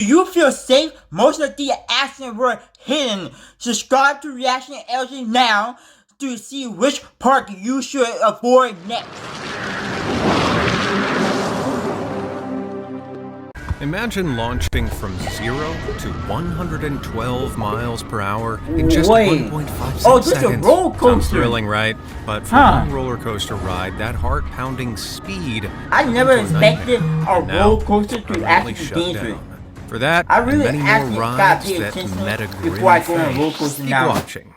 Do you feel safe? Most of the actions were hidden. Subscribe to Reaction LG now to see which park you should avoid next. Imagine launching from 0 to 112 miles per hour in just 1.5 this seconds. is a roller coaster. Sounds thrilling, right? But for one roller coaster ride, that heart-pounding speed... I never expected a roller coaster to permanently actually shut be dangerous. down. For that, I really and many actually more gotta rides pay that attention met a before I grim go on a roller fate. coaster Keep now. watching.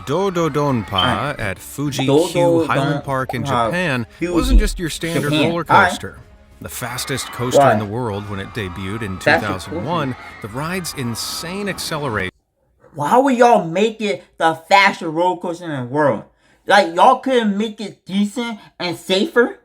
Dodonpa at Fuji-Q Highland Park in Japan wasn't just your standard roller coaster. The fastest coaster in the world when it debuted in 2001, the ride's insane acceleration. Why would y'all make it the fastest roller coaster in the world? Like, y'all couldn't make it decent and safer?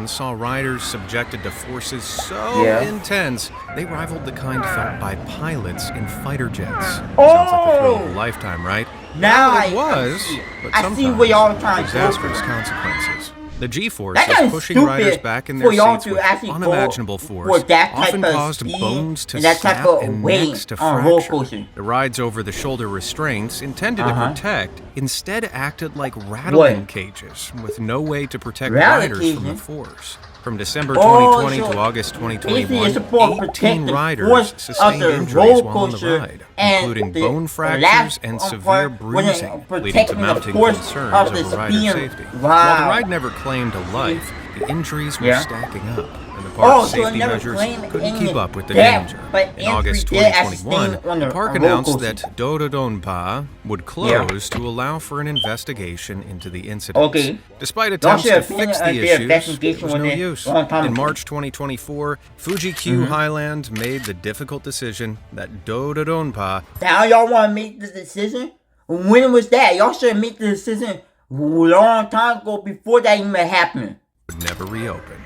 Saw riders subjected to forces so intense, they rivaled the kind felt by pilots in fighter jets. Sounds like the thrill of a lifetime, right? Now it was, but I see where y'all are trying to go. Disastrous consequences. The G-force That is kinda pushing riders stupid back in for their y'all seats to with actually go unimaginable for force, that type often of caused speed bones to and that type snap of and weight necks to on a roller fracture. coaster. The ride's over-the-shoulder restraints, intended to protect, instead acted like rattling cages, with no way to protect riders from the force. From December 2020 to August 2021, 18 riders sustained injuries while on the ride, including bone fractures and severe bruising, leading to mounting concerns over rider safety. While the ride never claimed a life, the injuries were stacking up, and the park's safety measures couldn't keep up with the danger. In August 2021, the park announced that Dodonpa would close to allow for an investigation into the incident. Despite attempts to fix the issues, there was no use. In March 2024, Fuji-Q Highland made the difficult decision that Dodonpa... Now y'all want to make the decision? When was that? Y'all should make the decision a long time ago before that even happened. ...would never reopen.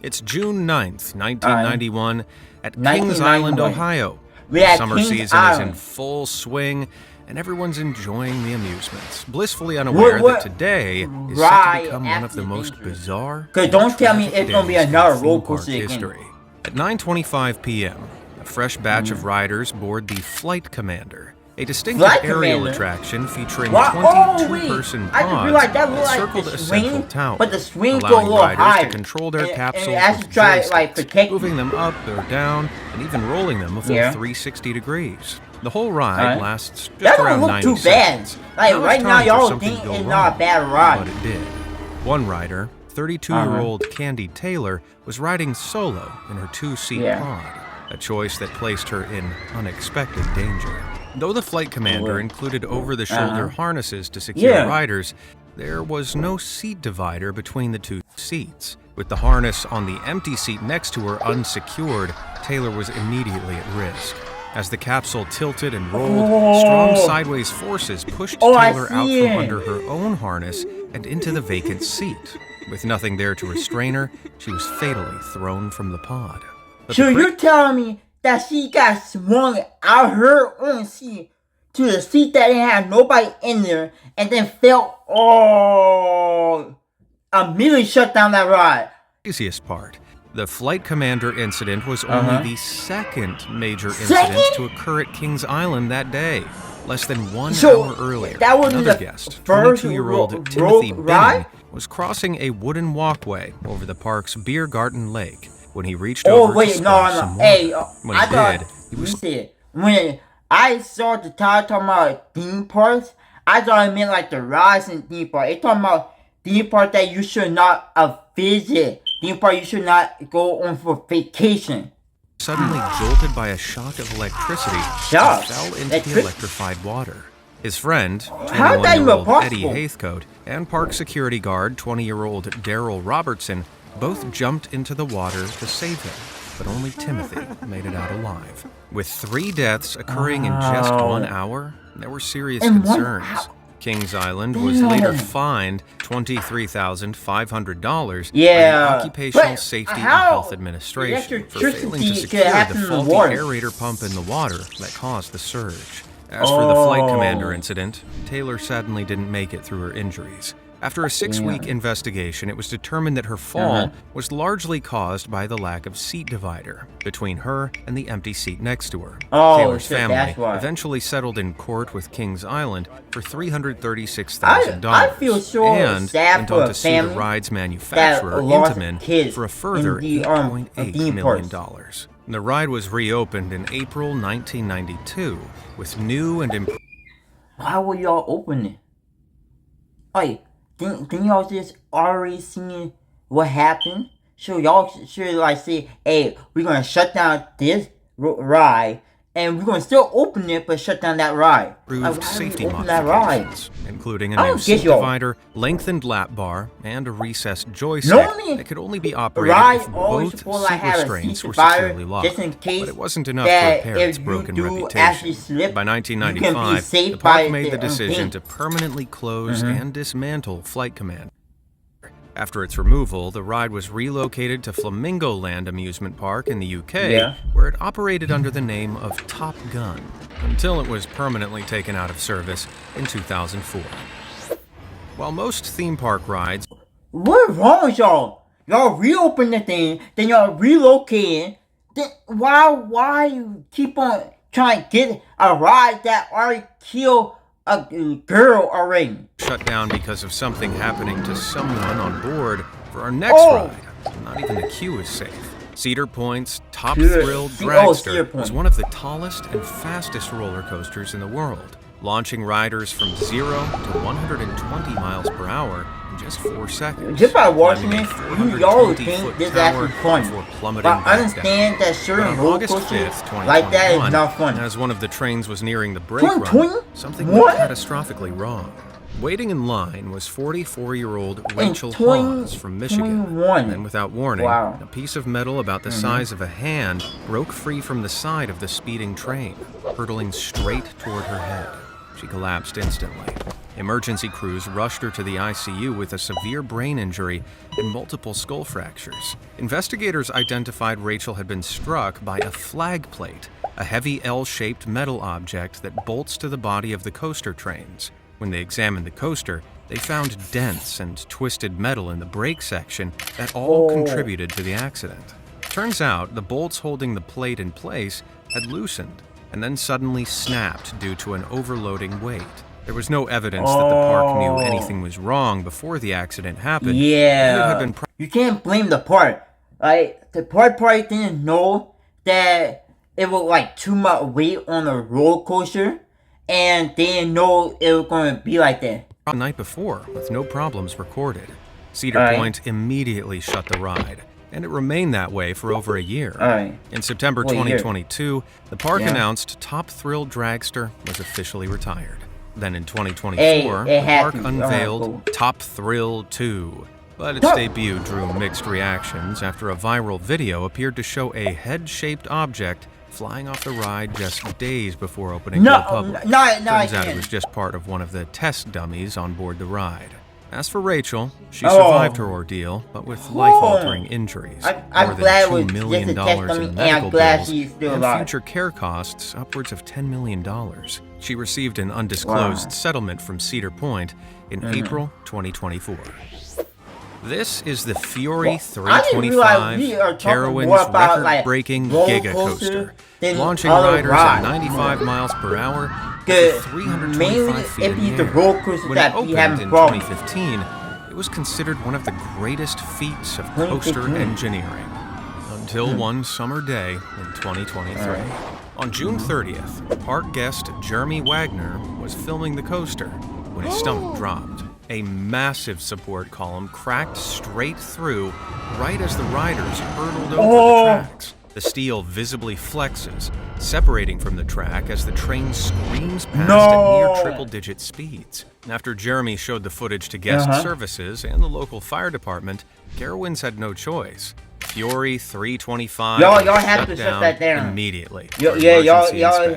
It's June 9th, 1991, at Kings Island, Ohio. The summer season is in full swing, and everyone's enjoying the amusements, blissfully unaware that today is set to become one of the most bizarre and don't tell me it's gonna be another roller coaster history. At 9:25 p.m., a fresh batch of riders board the Flight Commander, a distinctive aerial attraction featuring 22-person pods that circled a central tower, but the swings go a allowing little riders higher to control their capsules with joysticks, moving them up or down, and even rolling them a full 360 degrees. The whole ride lasts just around 90 seconds. Like right now, y'all think it's not a bad ride. But it did. One rider, 32-year-old Candy Taylor, was riding solo in her 2-seat pod, a choice that placed her in unexpected danger. Though the Flight Commander included over-the-shoulder harnesses to secure riders, there was no seat divider between the two seats. With the harness on the empty seat next to her unsecured, Taylor was immediately at risk. As the capsule tilted and rolled, strong sideways forces pushed Taylor out from under her own harness and into the vacant seat. With nothing there to restrain her, she was fatally thrown from the pod. So you're telling me that she got swung out her own seat to the seat that didn't have nobody in there and then fell, immediately shut down that ride. Easiest part. The Flight Commander incident was only the second major incident to occur at Kings Island that day. Less than 1 hour earlier, another guest, 22-year-old Timothy Binning, was crossing a wooden walkway over the park's Beer Garden Lake when he reached over to splash some water. When he did, he was... When I saw the title talking about theme parks, I thought it meant like the rides in theme park. It's talking about theme park that you should not visit. Theme park you should not go on for vacation. Suddenly jolted by a shock of electricity, he fell into the electrified water. His friend, 21-year-old Eddie Haithcote, and park security guard, 20-year-old Daryl Robertson, both jumped into the water to save him, but only Timothy made it out alive. With 3 deaths occurring in just 1 hour, there were serious concerns. Kings Island was later fined $23,500 by the Occupational Safety and Health Administration for failing to secure the faulty aerator pump in the water that caused the surge. As for the Flight Commander incident, Taylor suddenly didn't make it through her injuries. After a 6-week investigation, it was determined that her fall was largely caused by the lack of seat divider between her and the empty seat next to her. Taylor's family eventually settled in court with Kings Island for $336,000 I feel so and sad went on for to a sue the family ride's manufacturer, lost Intamin, kids for a further in the, $8.8 theme million. parks. The ride was reopened in April 1992 with new and improved. Why would y'all open it? Like, didn't y'all just already seen what happened? So y'all should like say, hey, we're gonna shut down this ride, and we're gonna still open it, but shut down that ride. Improved like, safety that ride? modifications, including a new seat divider, lengthened lap bar, and a recessed joystick that could only be operated if both seat restraints were securely locked. But it wasn't enough to repair its broken reputation. By 1995, the park made the decision to permanently close and dismantle Flight Command. After its removal, the ride was relocated to Flamingo Land Amusement Park in the UK, where it operated under the name of Top Gun, until it was permanently taken out of service in 2004. While most theme park rides... What's wrong with y'all? Y'all reopen the thing, then y'all relocate. Then why you keep on trying to get a ride that already killed a girl already? Shut down because of something happening to someone on board for our next ride. Not even the queue is safe. Cedar Point's Top Thrill Dragster was one of the tallest and fastest roller coasters in the world, launching riders from 0 to 120 miles per hour in just 4 seconds. Just by watching it, y'all would think this is actually funny. But I understand that certain roller coasters like that is not funny. As one of the trains was nearing the brake run, something went catastrophically wrong. Waiting in line was 44-year-old Rachel Hawes from Michigan. And without warning, a piece of metal about the size of a hand broke free from the side of the speeding train, hurtling straight toward her head. She collapsed instantly. Emergency crews rushed her to the ICU with a severe brain injury and multiple skull fractures. Investigators identified Rachel had been struck by a flag plate, a heavy L-shaped metal object that bolts to the body of the coaster trains. When they examined the coaster, they found dents and twisted metal in the brake section that all contributed to the accident. Turns out the bolts holding the plate in place had loosened and then suddenly snapped due to an overloading weight. There was no evidence that the park knew anything was wrong before the accident happened. Yeah, you can't blame the park. Like, the park probably didn't know that it was like too much weight on a roller coaster, and they didn't know it was going to be like that. The night before, with no problems recorded. Cedar Point immediately shut the ride, and it remained that way for over a year. In September 2022, the park announced Top Thrill Dragster was officially retired. Then in 2024, the park unveiled Top Thrill 2. But its debut drew mixed reactions after a viral video appeared to show a head-shaped object flying off the ride just days before opening to the public. Turns out it was just part of one of the test dummies on board the ride. As for Rachel, she survived her ordeal, but with life-altering injuries. I'm glad it was just a test dummy, and I'm glad she's still alive. And future care costs upwards of $10 million. She received an undisclosed settlement from Cedar Point in April 2024. This is the Fury 325, Carowinds record-breaking Giga Coaster, launching riders at 95 miles per hour at 325 feet in the air. When it opened in 2015, it was considered one of the greatest feats of coaster engineering, until one summer day in 2023. On June 30th, park guest Jeremy Wagner was filming the coaster when his stomach dropped. A massive support column cracked straight through right as the riders hurtled over the tracks. The steel visibly flexes, separating from the track as the train screams past at near triple-digit speeds. After Jeremy showed the footage to guest services and the local fire department, Carowinds had no choice. Fury 325 y'all had to shut that down immediately. Y'all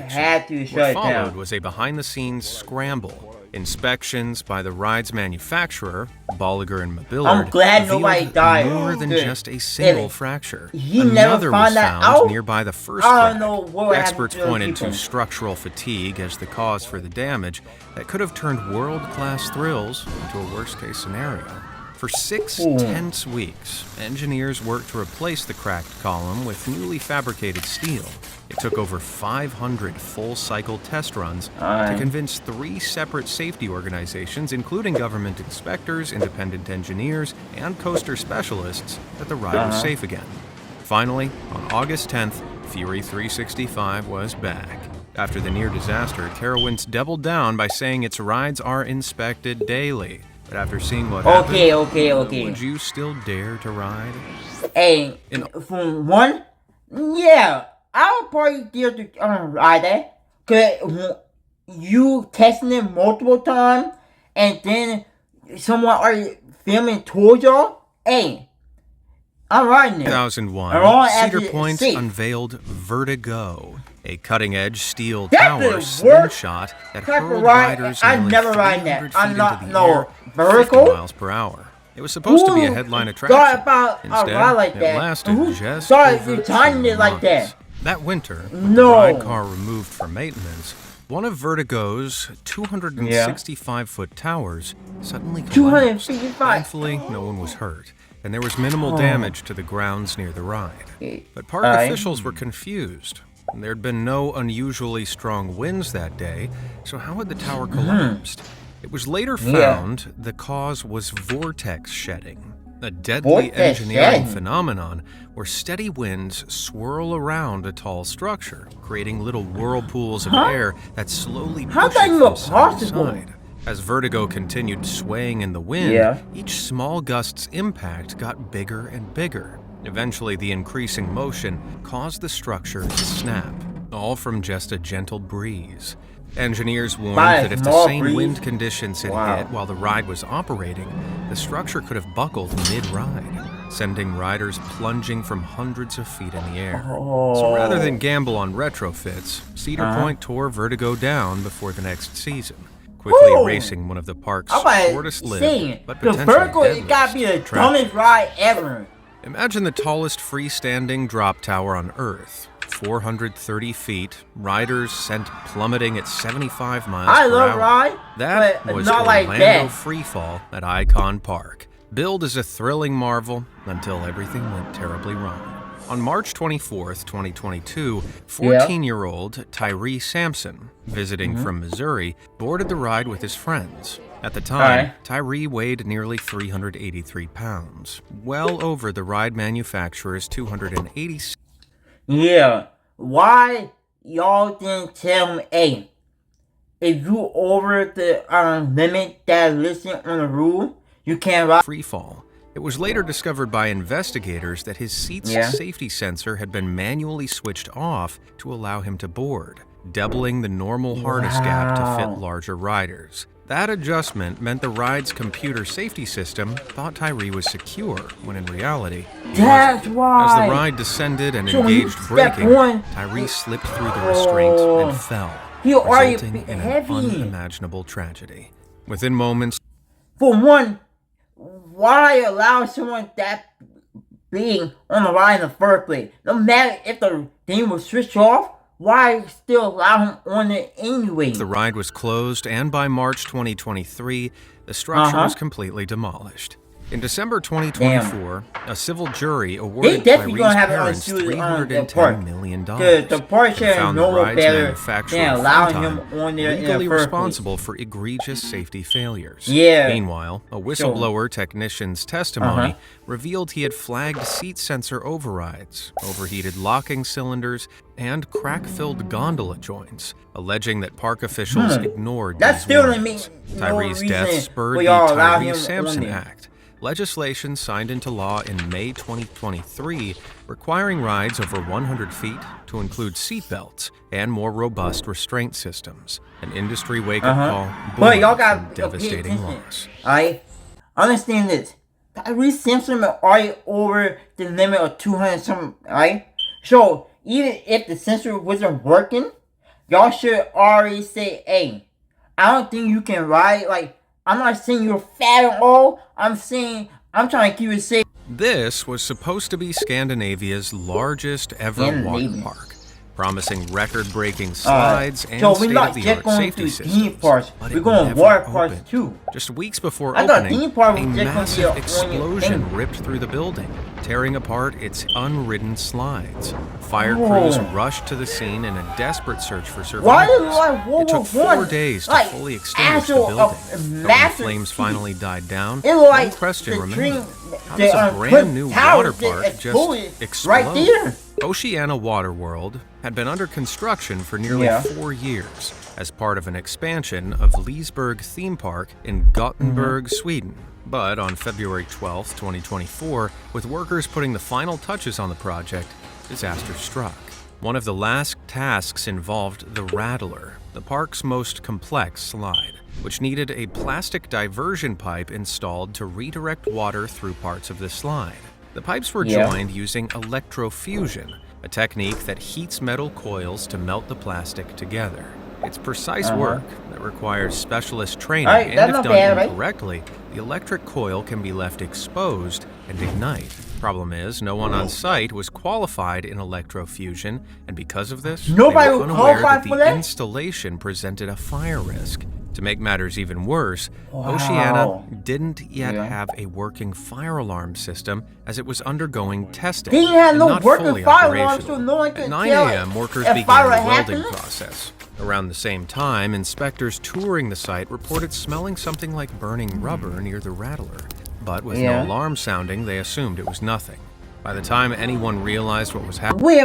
had to shut it down. What followed was a behind-the-scenes scramble Inspections by the ride's manufacturer, Bolliger and Mabillard, I'm glad nobody died. more than just a single fracture. He Another never found was that found out? nearby the first I don't crack. know what Experts happened to pointed people. to structural fatigue as the cause for the damage that could have turned world-class thrills into a worst-case scenario. For 6 tense weeks, engineers worked to replace the cracked column with newly fabricated steel. It took over 500 full-cycle test runs to convince 3 separate safety organizations, including government inspectors, independent engineers, and coaster specialists, that the ride was safe again. Finally, on August 10th, Fury 365 was back. After the near disaster, Carowinds doubled down by saying its rides are inspected daily. But after seeing what happened, would you still dare to ride? Hey, from one, yeah, I would probably dare to ride that. Cause you testing it multiple times, and then someone already filming towards y'all. Hey, I'm riding it. 2001, Cedar Point unveiled Vertigo, a cutting-edge steel tower slingshot that hurled riders nearly 300 feet into the air, 50 miles per hour. It was supposed to be a headline attraction. Instead, it lasted just over 2 months. That winter, with the ride car removed for maintenance, one of Vertigo's 265-foot towers suddenly collapsed. Thankfully, no one was hurt, and there was minimal damage to the grounds near the ride. But park officials were confused. There'd been no unusually strong winds that day, so how had the tower collapsed? It was later found the cause was vortex shedding, a deadly engineering phenomenon where steady winds swirl around a tall structure, creating little whirlpools of air that slowly push it from side to side. As Vertigo continued swaying in the wind, each small gust's impact got bigger and bigger. Eventually, the increasing motion caused the structure to snap, all from just a gentle breeze. Engineers warned that if the same wind conditions had hit while the ride was operating, the structure could have buckled mid-ride, sending riders plunging from hundreds of feet in the air. So rather than gamble on retrofits, Cedar Point tore Vertigo down before the next season, quickly erasing one of the park's shortest-lived but potentially deadliest dumbest ride ever. Imagine the tallest freestanding drop tower on Earth. 430 feet, riders sent plummeting at 75 miles per hour. That was Orlando Freefall at Icon Park. Billed as a thrilling marvel until everything went terribly wrong. On March 24th, 2022, 14-year-old Tyree Sampson, visiting from Missouri, boarded the ride with his friends. At the time, Tyree weighed nearly 383 pounds, well over the ride manufacturer's 286. Yeah, why y'all didn't tell me, hey, if you over the limit that listed on the rule, you can't ride free fall. It was later discovered by investigators that his seat's safety sensor had been manually switched off to allow him to board, doubling the normal harness gap to fit larger riders. That adjustment meant the ride's computer safety system thought Tyree was secure, when in reality, he wasn't. As the ride descended and engaged braking, Tyree slipped through the restraint and fell, resulting in an unimaginable tragedy. Within moments... For one, why allow someone that big on the ride in the first place? No matter if the thing was switched off, why still allow him on it anyway? The ride was closed, and by March 2023, the structure was completely demolished. In December 2024, a civil jury awarded Tyree's parents $310 million. The park should found know the ride's better manufacturer than allowing him on there legally in the first responsible for egregious safety failures. Yeah. Meanwhile, a whistleblower technician's testimony revealed he had flagged seat sensor overrides, overheated locking cylinders, and crack-filled gondola joints, alleging that park officials ignored these warnings. Tyree's death spurred the Tyree Sampson Act, legislation signed into law in May 2023 requiring rides over 100 feet to include seatbelts and more robust restraint systems. An industry wake-up call, but y'all got devastating loss. I understand this. Tyree Sampson already over the limit of 200 something, right? So even if the sensor wasn't working, y'all should already say, hey, I don't think you can ride. Like, I'm not saying you're fat at all. I'm saying I'm trying to keep it safe. This was supposed to be Scandinavia's largest ever water park, promising record-breaking slides and state-of-the-art safety systems. We're going water parks too. Just weeks before opening, a massive explosion ripped through the building, tearing apart its unridden slides. Fire crews rushed to the scene in a desperate search for survivors. It took 4 days to fully extinguish the building. When the flames finally died down, one question remained. How does a brand new water park just explode? Right there. Oceana Waterworld had been under construction for nearly 4 years as part of an expansion of Liseberg Theme Park in Gothenburg, Sweden. But on February 12, 2024, with workers putting the final touches on the project, disaster struck. One of the last tasks involved the Rattler, the park's most complex slide, which needed a plastic diversion pipe installed to redirect water through parts of the slide. The pipes were joined using electrofusion, a technique that heats metal coils to melt the plastic together. It's precise work that requires specialist training, and if done incorrectly, the electric coil can be left exposed and ignite. Problem is, no one on site was qualified in electrofusion, and because of this, they were unaware that the installation presented a fire risk. To make matters even worse, Oceana didn't yet have a working fire alarm system as it was undergoing testing. They had no not working fully fire alarm, so operational. no one could At 9 tell a.m., workers if began fire the happened. welding process. Around the same time, inspectors touring the site reported smelling something like burning rubber near the Rattler. But with no alarm sounding, they assumed it was nothing. By the time anyone realized what was happening... Wait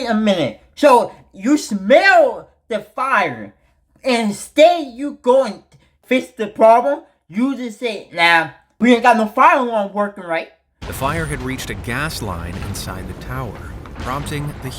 a minute. So, you smell the fire, and instead you go and fix the problem, you just say, nah, we ain't got no fire alarm working right. The fire had reached a gas line inside the tower, prompting the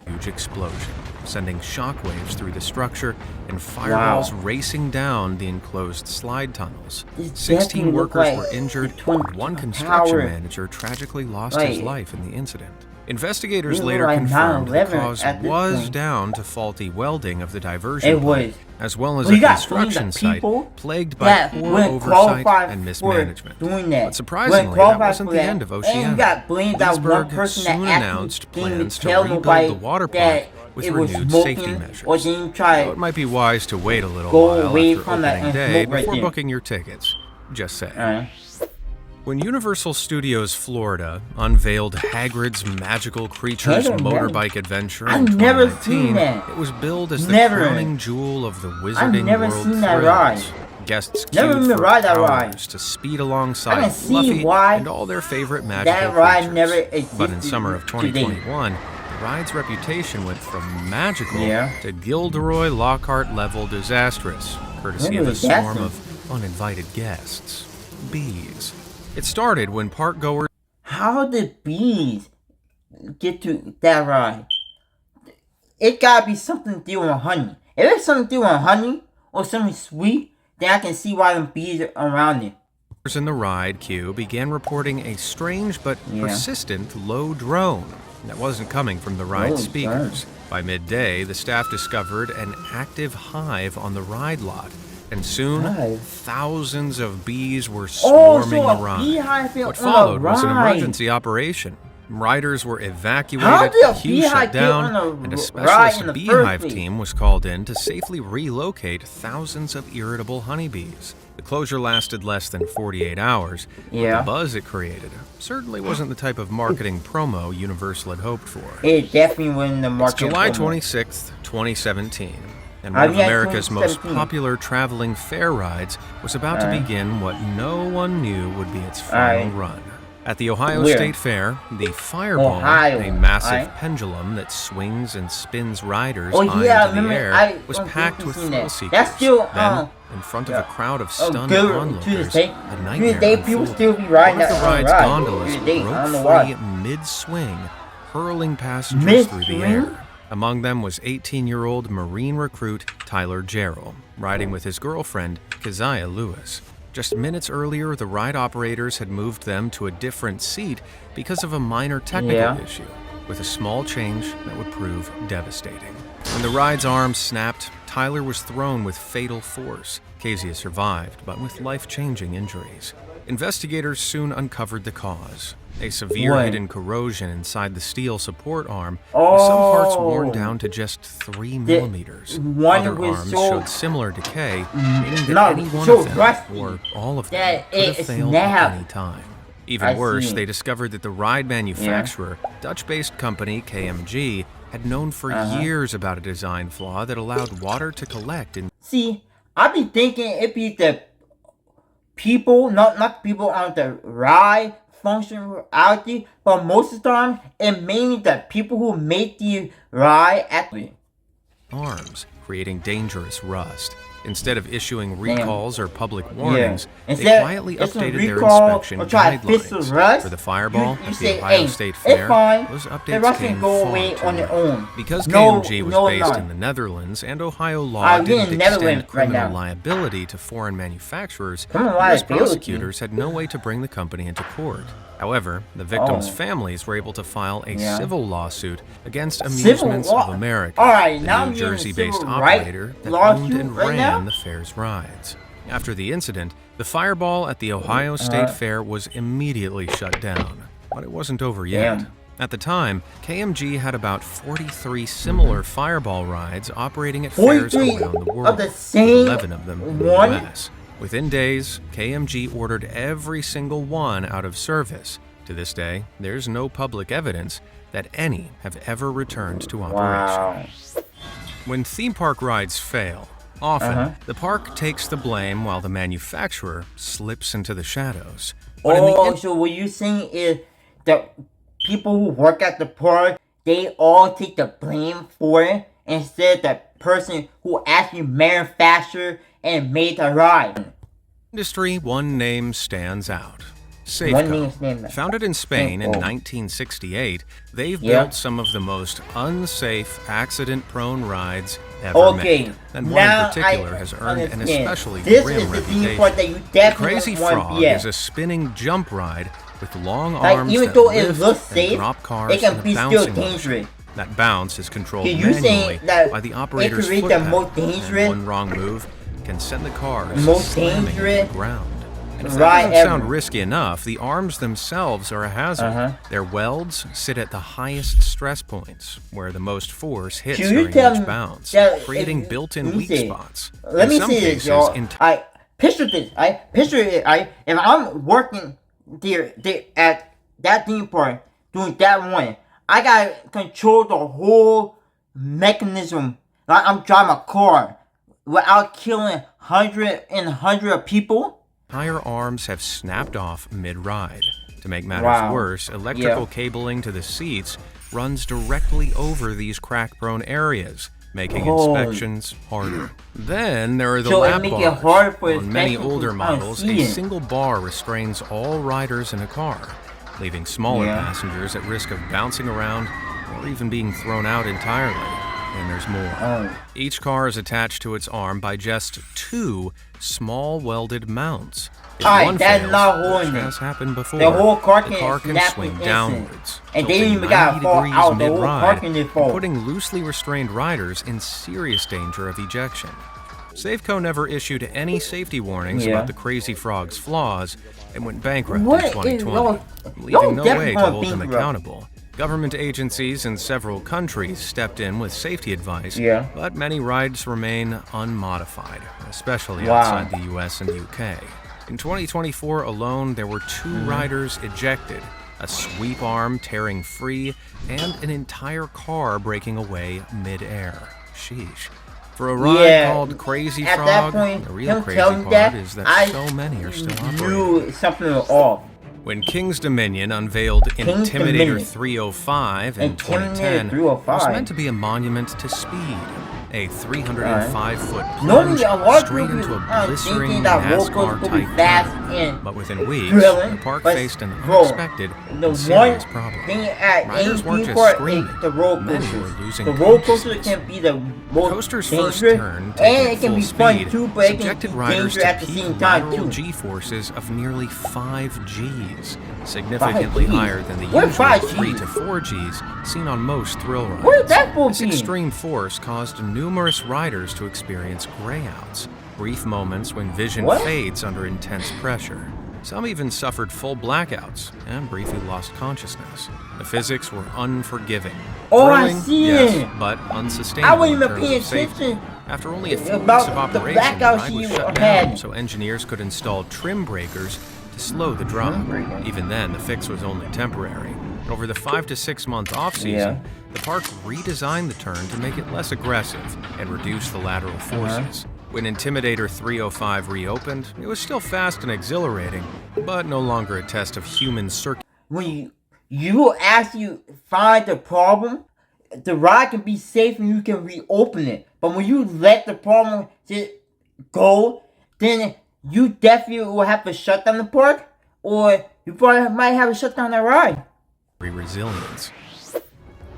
huge explosion, sending shockwaves through the structure and fireballs racing down the enclosed slide tunnels. 16 workers were injured, and one construction manager tragically lost his life in the incident. Investigators later confirmed the cause was down to faulty welding of the diversion pipe, as well as a construction site plagued by poor oversight and mismanagement. But surprisingly, that wasn't the end of Oceana. Liseberg soon announced plans to rebuild the water park with renewed safety measures. So it might be wise to wait a little while after opening day before booking your tickets. Just saying. When Universal Studios Florida unveiled Hagrid's Magical Creatures motorbike adventure in 2019, it was billed as the crowning jewel of the Wizarding World thrills. Guests queued for hours to speed alongside Fluffy and all their favorite magical creatures. But in summer of 2021, the ride's reputation went from magical to Gilderoy Lockhart-level disastrous, courtesy of a swarm of uninvited guests. Bees. It started when park goers... How did bees get to that ride? It gotta be something to do with honey. If it's something to do with honey or something sweet, then I can see why the bees are around it. In the ride queue began reporting a strange but persistent low drone that wasn't coming from the ride speakers. By midday, the staff discovered an active hive on the ride lot. And soon, thousands of bees were swarming the ride. What followed was an emergency operation. Riders were evacuated, queues shut down, and a specialist beehive team was called in to safely relocate thousands of irritable honeybees. The closure lasted less than 48 hours, but the buzz it created certainly wasn't the type of marketing promo Universal had hoped for. It definitely wasn't the marketing promo. It's July 26th, 2017. And one of America's most popular traveling fair rides was about to begin what no one knew would be its final run. At the Ohio State Fair, the Fireball, a massive pendulum that swings and spins riders high into the air, was packed with thrill seekers. Then, in front of a crowd of stunned onlookers, a nightmare unfolded. One of the ride's gondolas broke free mid-swing, hurling passengers through the air. Among them was 18-year-old Marine recruit Tyler Jarrell, riding with his girlfriend, Keziah Lewis. Just minutes earlier, the ride operators had moved them to a different seat because of a minor technical issue. with a small change that would prove devastating. When the ride's arm snapped, Tyler was thrown with fatal force. Kezia survived, but with life-changing injuries. Investigators soon uncovered the cause. A severe hidden corrosion inside the steel support arm, with some parts worn down to just 3 millimeters. Other arms showed similar decay, meaning that any one of them, or all of them, could have failed at any time. Even worse, they discovered that the ride manufacturer, Dutch-based company KMG, had known for years about a design flaw that allowed water to collect in... See, I be thinking it'd be the people, not the people on the ride functionality, but most of the time, it mainly the people who make the ride actually. Arms, creating dangerous rust. Instead of issuing recalls or public warnings, they quietly updated their inspection guidelines. For the Fireball at the Ohio State Fair, those updates came far too late. Because KMG was based in the Netherlands and Ohio law didn't extend criminal liability to foreign manufacturers, US prosecutors had no way to bring the company into court. However, the victims' families were able to file a civil lawsuit against Amusements of America, the New Jersey-based operator that owned and ran the fair's rides. After the incident, the Fireball at the Ohio State Fair was immediately shut down. But it wasn't over yet. At the time, KMG had about 43 similar Fireball rides operating at fairs around the world, with 11 of them in the US. Within days, KMG ordered every single one out of service. To this day, there's no public evidence that any have ever returned to operation. When theme park rides fail, often the park takes the blame while the manufacturer slips into the shadows. But so what you're saying is that people who work at the park, they all take the blame for it instead of the person who actually manufactured and made the ride. Industry, one name stands out. Safeco. Founded in Spain in 1968, they've built some of the most unsafe, accident-prone rides ever made. And one in particular has earned an especially grim reputation. The Crazy Frog is a spinning jump ride with long arms that lift and drop cars in a bouncing motion. That bounce is controlled manually by the operator's foot pedal, and one wrong move can send the cars slamming to the ground. And if that doesn't sound risky enough, the arms themselves are a hazard. Their welds sit at the highest stress points, where the most force hits during each bounce, creating built-in weak spots. Let me see this, y'all. I picture this. If I'm working there at that theme park doing that one, I gotta control the whole mechanism. Like I'm driving a car without killing hundreds of people. Entire arms have snapped off mid-ride. To make matters worse, electrical cabling to the seats runs directly over these crack-prone areas, making inspections harder. Then there are the lap bars. On many older models, a single bar restrains all riders in a car, leaving smaller passengers at risk of bouncing around or even being thrown out entirely. And there's more. Each car is attached to its arm by just 2 small welded mounts. If one fails, which has happened before, the car can swing downwards, and they didn't even got fall out the whole car can fall, putting loosely restrained riders in serious danger of ejection. Safeco never issued any safety warnings about the Crazy Frog's flaws and went bankrupt in 2020, leaving no way to hold them accountable. Government agencies in several countries stepped in with safety advice, but many rides remain unmodified, especially outside the US and UK. In 2024 alone, there were 2 riders ejected, a sweep arm tearing free, and an entire car breaking away mid-air. Sheesh. For a ride called Crazy Frog, the real crazy part is that so many are still operating. Something off. When King's Dominion unveiled Intimidator 305 in 2010, it was meant to be a monument to speed. a 305-foot Normally, plunge a lot of straight people into a blistering thinking that roller coaster could be NASCAR-type fast turn. and But within weeks, thrilling, the park but faced an bro, unexpected the and serious one problem. thing at Riders any weren't theme just park screaming. is the roller Many coasters. were losing The roller coaster consciousness. can be the most Coaster's dangerous, first turn, and taken it can full be fun speed, too, but it can subjected be riders dangerous to at the peak same time lateral too. G-forces of nearly 5 Gs, significantly 5 Gs? higher than the What are usual 5 3 Gs? to 4 Gs seen on most thrill rides. What is that supposed This to mean? extreme force caused numerous riders to experience grayouts, brief moments when vision What? fades under intense pressure. Some even suffered full blackouts and briefly lost consciousness. The physics were unforgiving. Oh, I Thrilling, see yes, it. but I unsustainable wasn't in even terms paying of safety. attention After only a few about weeks of the operation, the blackouts ride was you shut had. down, so engineers could install trim breakers to slow the drop. Even then, the fix was only temporary. Over the 5 to 6 month off-season, the park redesigned the turn to make it less aggressive and reduce the lateral forces. When Intimidator 305 reopened, it was still fast and exhilarating, but no longer a test of human circuit. When you actually find the problem, the ride can be safe and you can reopen it. But when you let the problem just go, then you definitely will have to shut down the park, or you probably might have to shut down the ride. Resilience.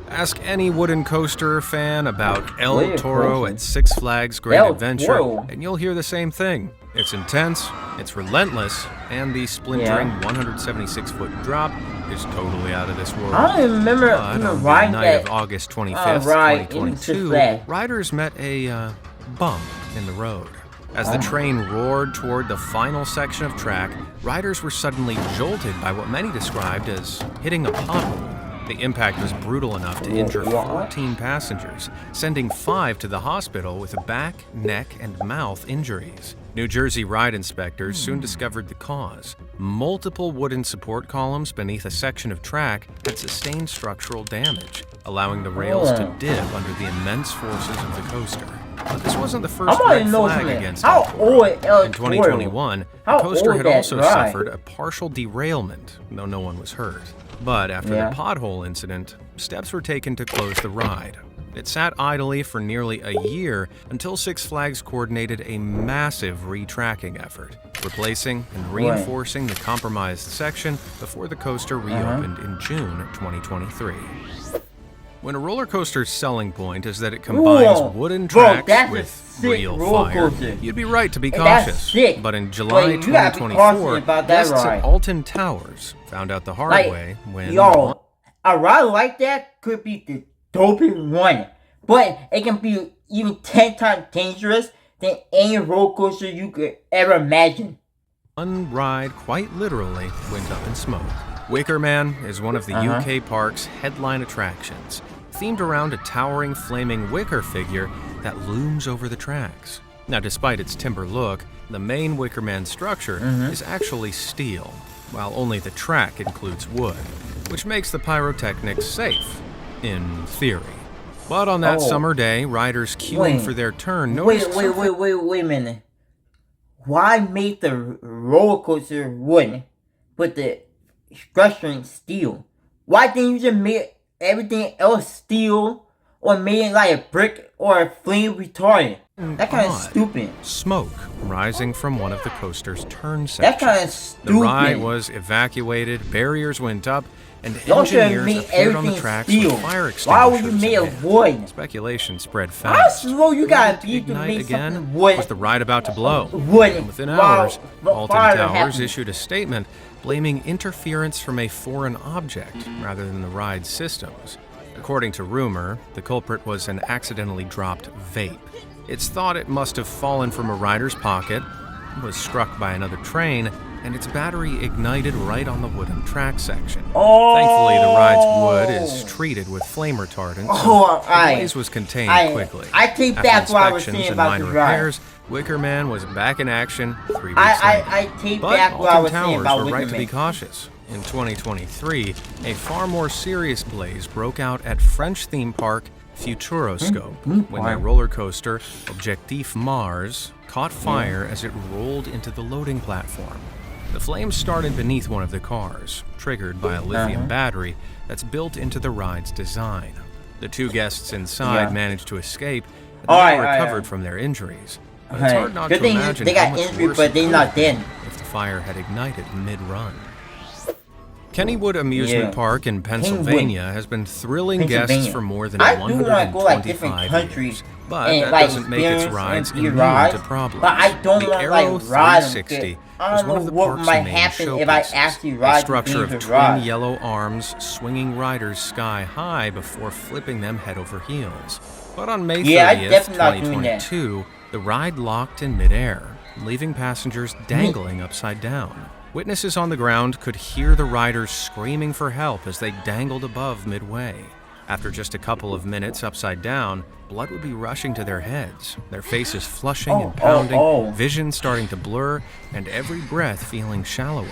Ask any wooden coaster fan about El Wooden Toro coaster? at Six Flags Great El Adventure, Toro? and you'll hear the same thing. It's intense, it's relentless, and the splintering 176-foot drop is totally out of this world. I don't even remember But even on the riding night that of August 25th, ride in Six 2022, Flags. riders met a bump in the road. As the train roared toward the final section of track, riders were suddenly jolted by what many described as hitting a pothole. The impact was brutal enough to injure 14 passengers, sending 5 to the hospital with back, neck, and mouth injuries. New Jersey ride inspectors soon discovered the cause. Multiple wooden support columns beneath a section of track had sustained structural damage, allowing the rails to dip under the immense forces of the coaster. But this wasn't the first red flag against El Toro. In 2021, the coaster had also suffered a partial derailment, though no one was hurt. But after the pothole incident, steps were taken to close the ride. It sat idly for nearly a year until Six Flags coordinated a massive retracking effort, replacing and reinforcing the compromised section before the coaster reopened in June 2023. When a roller coaster's selling point is that it combines wooden tracks with real fire, you'd be right to be cautious. But in July 2024, guests at Alton Towers found out the hard way when... Yo, a ride like that could be the dopest one, but it can be even 10 times dangerous than any roller coaster you could ever imagine. One ride quite literally went up in smoke. Wicker Man is one of the UK park's headline attractions, themed around a towering flaming wicker figure that looms over the tracks. Now, despite its timber look, the main Wicker Man structure is actually steel, while only the track includes wood, which makes the pyrotechnics safe, in theory. But on that summer day, riders queuing for their turn noticed... Wait a minute. Why make the roller coaster wooden, but the structure steel? Why didn't you just make everything else steel, or made it like a brick or a flame retardant? That kind of stupid. Smoke rising from one of the coaster's turn sections. That kind of stupid. The ride was evacuated, barriers went up, and engineers appeared on the tracks with fire extinguishers. Why would you make a wood? Speculation spread How fast. slow you gotta be to Ignite make again something wood? was the ride about to blow. Wood. And within hours, Alton fire Towers happened. issued a statement blaming interference from a foreign object rather than the ride's systems. According to rumor, the culprit was an accidentally dropped vape. It's thought it must have fallen from a rider's pocket, was struck by another train, and its battery ignited right on the wooden track section. Thankfully, the ride's wood is treated with flame retardant, so the blaze was contained quickly. I take back what I was saying about the ride. Repairs, Wicker Man was back in action 3 weeks later. I take back what I was saying about Towers were Wicker right to be Man. cautious. In 2023, a far more serious blaze broke out at French theme park Futuroscope when their roller coaster Objectif Mars caught fire as it rolled into the loading platform. The flames started beneath one of the cars, triggered by a lithium battery that's built into the ride's design. The 2 guests inside managed to escape, but they recovered from their injuries. But it's hard not to imagine they got injured, but they're not dead. If the fire had ignited mid-run. Kennywood Amusement Park in Pennsylvania has been thrilling guests for more than 125 years. But that doesn't make its rides immune to problems. But I don't the want Aero like ride 360 I is don't one know of the what park's might main happen if I actually showcases. ride A structure of the twin yellow arms swinging riders sky high before flipping them head over heels. But on May 30th, 2022, the ride locked in midair, leaving passengers dangling upside down. Witnesses on the ground could hear the riders screaming for help as they dangled above midway. After just a couple of minutes upside down, blood would be rushing to their heads, their faces flushing and pounding, vision starting to blur, and every breath feeling shallower.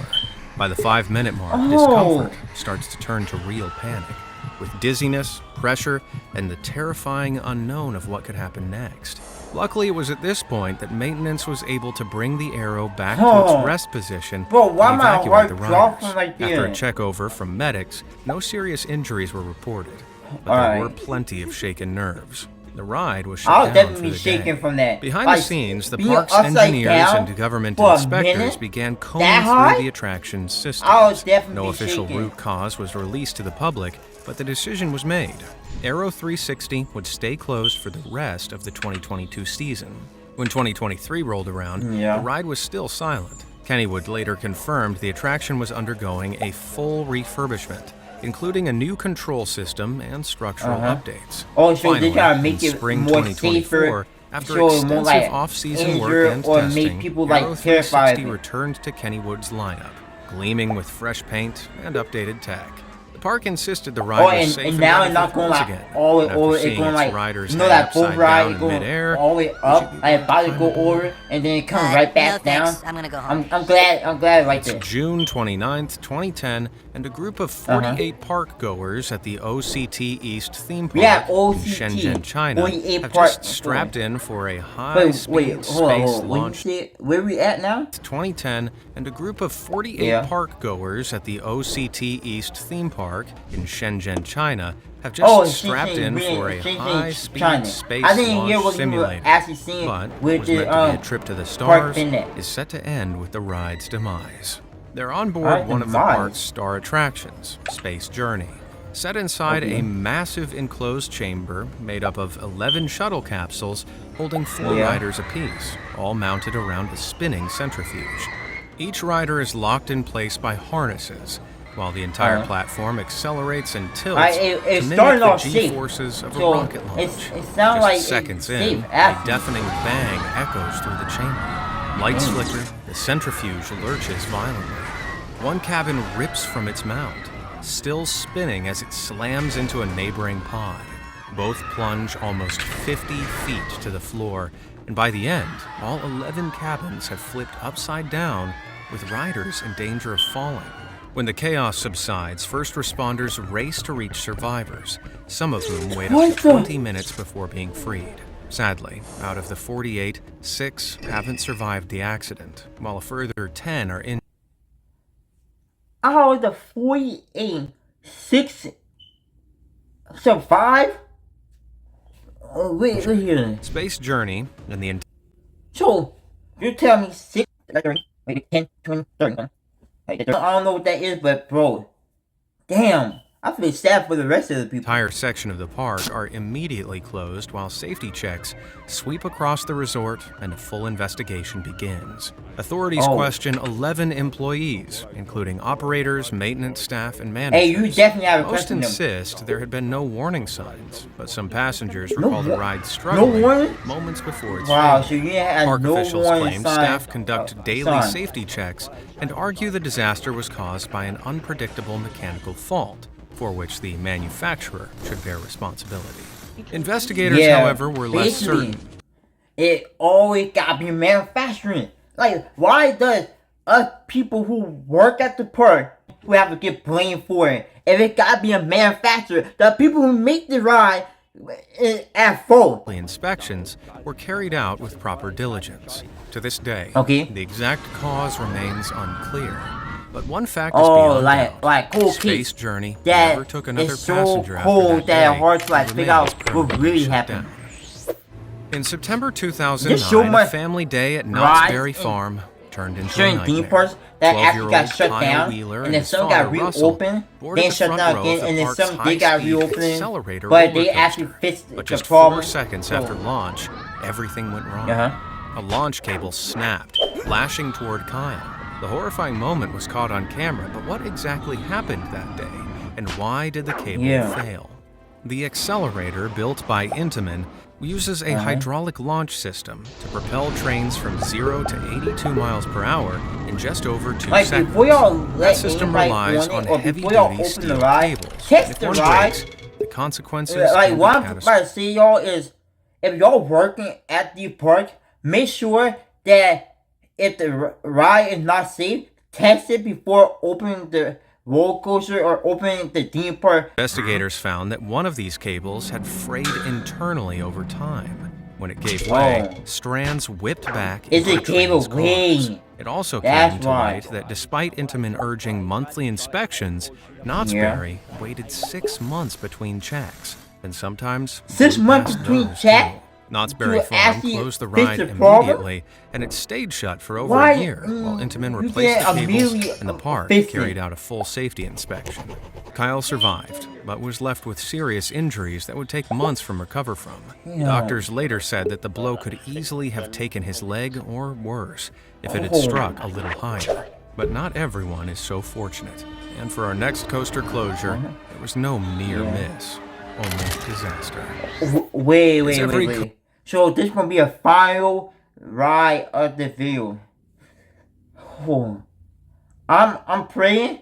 By the 5-minute mark, discomfort starts to turn to real panic, with dizziness, pressure, and the terrifying unknown of what could happen next. Luckily, it was at this point that maintenance was able to bring the Aero back to its rest position and evacuate the riders. After a check-over from medics, no serious injuries were reported, but there were plenty of shaken nerves. The ride was shut down for the day. From that. Behind the scenes, the park's engineers and government inspectors began combing through the attraction's systems. No official root cause was released to the public, but the decision was made. Aero 360 would stay closed for the rest of the 2022 season. When 2023 rolled around, the ride was still silent. Kennywood later confirmed the attraction was undergoing a full refurbishment, including a new control system and structural updates. So they try to make it spring more 2024, safer, after extensive off-season work and or testing, make people Aero like terrified 360 returned to Kennywood's lineup, gleaming with fresh paint and updated tech. The park insisted the ride was safe and now ready it's not for going cruise like again. all the After over. It's seeing going its like riders you know head that boat upside ride down it going midair, all the way up, and about to go over, and then it comes right back no, down. thanks. I'm gonna go home. I'm glad right there. It's June 29th, 2010, and a group of 48 park goers at the OCT East theme park in Shenzhen, China, have just strapped in for a high-speed space launch. Where we at now? 2010, and a group of 48 park goers at the OCT East theme park in Shenzhen, China, have just strapped in for a high-speed space launch simulator. But what was meant to be a trip to the stars is set to end with the ride's demise. They're on board one of the park's star attractions, Space Journey. Set inside a massive enclosed chamber made up of 11 shuttle capsules holding 4 riders apiece, all mounted around a spinning centrifuge. Each rider is locked in place by harnesses, while the entire platform accelerates and tilts to mimic the G-forces of a rocket launch. Just seconds in, a deafening bang echoes through the chamber. Lights flicker, the centrifuge lurches violently. One cabin rips from its mount, still spinning as it slams into a neighboring pod. Both plunge almost 50 feet to the floor, and by the end, all 11 cabins have flipped upside down, with riders in danger of falling. When the chaos subsides, first responders race to reach survivors, some of whom wait up to 20 minutes before being freed. Sadly, out of the 48, 6 haven't survived the accident, while a further 10 are injured. Out of the 48, 6 survive? Oh, wait here. Space Journey and the So, you tell me 6, maybe 10, 20, 30. I don't know what that is, but bro, damn, I feel sad for the rest of the people. Entire section of the park are immediately closed while safety checks sweep across the resort and a full investigation begins. Authorities question 11 employees, including operators, maintenance staff, and managers. Hey, you definitely have a Most question. insist there had been no warning signs, but some passengers recall the ride struggling moments before its Wow, failure. so you had Park no officials warning claim sign. staff conduct daily safety checks and argue the disaster was caused by an unpredictable mechanical fault, for which the manufacturer should bear responsibility. Investigators, however, were less certain. It always gotta be manufacturing. Like, why does us people who work at the park who have to get blamed for it? If it gotta be a manufacturer, the people who make the ride at fault. The inspections were carried out with proper diligence. To this day, the exact cause remains unclear. But one fact is beyond doubt. Cool Space Journey that never took another it's so passenger cold after that that day, hard to like figure out what really shut happened. down. In September 2009, a family day at Knott's Berry Farm turned into a nightmare. That actually got 12-year-old shut Kyle down, Wheeler and then his some got father, Russell, reopened, boarded then the shut front down row again, of the and then park's some did got high-speed reopened, accelerator but roller they actually coaster. fixed But the just problem. 4 seconds after launch, everything went wrong. Uh-huh. A launch cable snapped, lashing toward Kyle. The horrifying moment was caught on camera, but what exactly happened that day, and why did the cable fail? The accelerator, built by Intamin, uses a hydraulic launch system to propel trains from 0 to 82 miles per hour in just over 2 seconds. Before y'all That system relies on heavy-duty steel cables. Test the ride. Breaks, the consequences Like can what be I'm catastrophic. about to say, y'all, is if y'all working at the park, make sure that if the ride is not safe, test it before opening the roller coaster or opening the theme park. Investigators found that one of these cables had frayed internally over time. When it gave way, strands whipped back Is into the cable train's cars. weighing? It also That's came to why. light that despite Intamin urging monthly inspections, Knott's Berry waited 6 months between checks, and sometimes 6 months past between those, checks? too. Knott's Berry To Farm actually closed the fix ride the problem? immediately, and it stayed shut for over a year, while Intamin you replaced the can't cables, immediately and the park fix it. carried out a full safety inspection. Kyle survived, but was left with serious injuries that would take months from recover from. Doctors later said that the blow could easily have taken his leg or worse if it had struck a little higher. But not everyone is so fortunate. And for our next coaster closure, there was no near miss, only disaster. Wait. So this gonna be a final ride of the video. Oh. I'm praying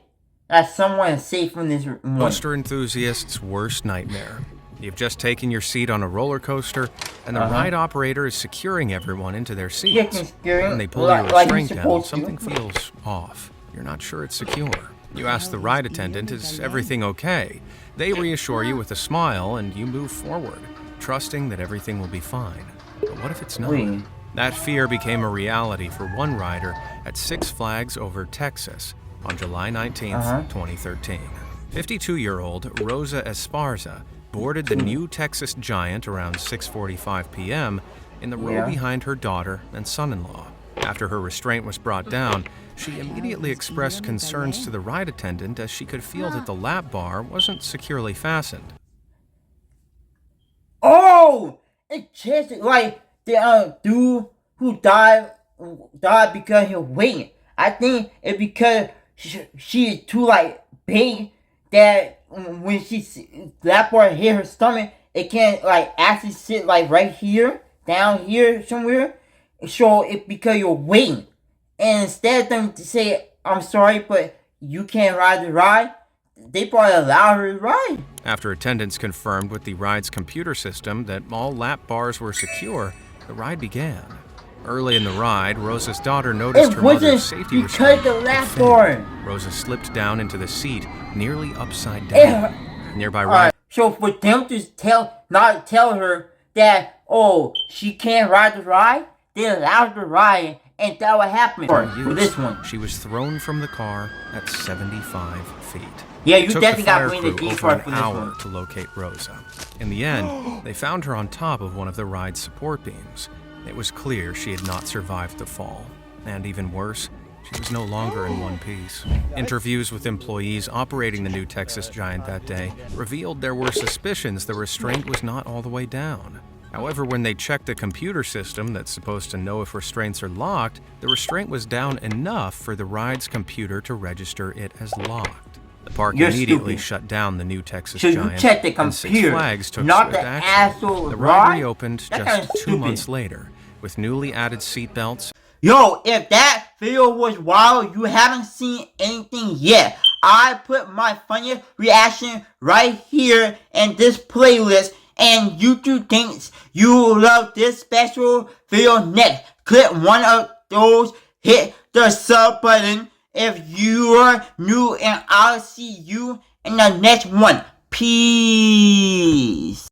that someone is safe from this one. Coaster enthusiast's worst nightmare. You've just taken your seat on a roller coaster, and the ride operator is securing everyone into their seats. When they pull your restraint down, something feels off. You're not sure it's secure. You ask the ride attendant, is everything okay? They reassure you with a smile, and you move forward, trusting that everything will be fine. But what if it's not? That fear became a reality for one rider at Six Flags Over Texas on July 19th, 2013. 52-year-old Rosa Esparza boarded the new Texas Giant around 6:45 p.m. in the row behind her daughter and son-in-law. After her restraint was brought down, she immediately expressed concerns to the ride attendant as she could feel that the lap bar wasn't securely fastened. Oh! It's just like the dude who died because he was waiting. I think it's because she is too big that when that part hit her stomach, it can't actually sit right here, down here somewhere. So it's because you're waiting. And instead of them to say, I'm sorry, but you can't ride the ride, they probably allow her to ride. After attendants confirmed with the ride's computer system that all lap bars were secure, the ride began. Early in the ride, Rosa's daughter noticed her mother's safety restraint. It wasn't because the lap bar. Rosa slipped down into the seat, nearly upside down. Nearby ride. So for them to not tell her that, oh, she can't ride the ride, they allowed her to ride, and that would happen for this one. She was thrown from the car at 75 feet. Yeah, you It took definitely the got fire to bring the crew D over part for an this hour one. to locate Rosa. In the end, they found her on top of one of the ride's support beams. It was clear she had not survived the fall. And even worse, she was no longer in one piece. Interviews with employees operating the new Texas Giant that day revealed there were suspicions the restraint was not all the way down. However, when they checked the computer system that's supposed to know if restraints are locked, the restraint was down enough for the ride's computer to register it as locked. The park immediately shut down the new Texas Giant, you checked the and Six computer, Flags took not swift the action. actual The ride? ride reopened That just 2 months later, with newly added seatbelts. Yo, if that video was wild, you haven't seen anything yet. I put my funniest reaction right here in this playlist, and YouTube thinks you will love this special video next. Click one of those, hit the sub button if you are new, and I'll see you in the next one. Peace.